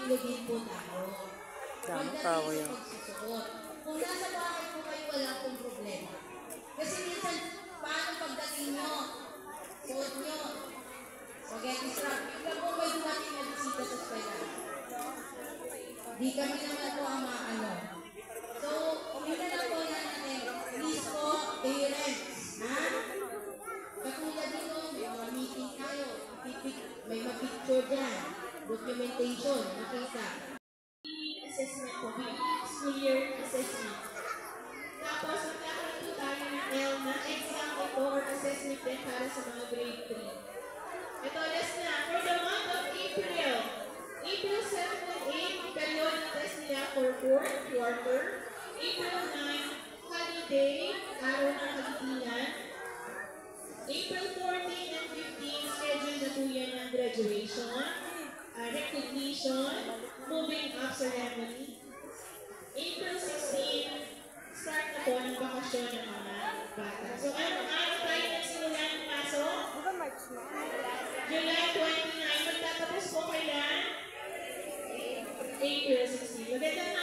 responsable din po tayo. Pagdating sa pagsusuot. Kung nasa bahay po kayo, wala pong problema. Kasi minsan, paano pagdating nyo? Suot nyo. Spaghetti strap. Bigla po may dumating na bisita sa eskwela. Di kami naman po ang maano. So, umina na po na natin. Please po, parents. Ha? Katulad dito, may meeting tayo. May ma-picture dyan. Documentation. Makita. Assessment po. School year assessment. Tapos, magkakaroon po tayo ng L na exam ito or assessment din para sa mga grade 3. Ito, last na. For the month of April, April 7 and 8, period na test nila for 4th quarter. April 9, holiday, araw ng Pilipinas. April 14 and 15, schedule na po yan ng graduation, recognition, moving up ceremony. April 16, start na po ng bakasyon ng mga bata. So, ano tayo nagsimula ng pasok? July 29, magtatapos po kailan? April 16. Magandang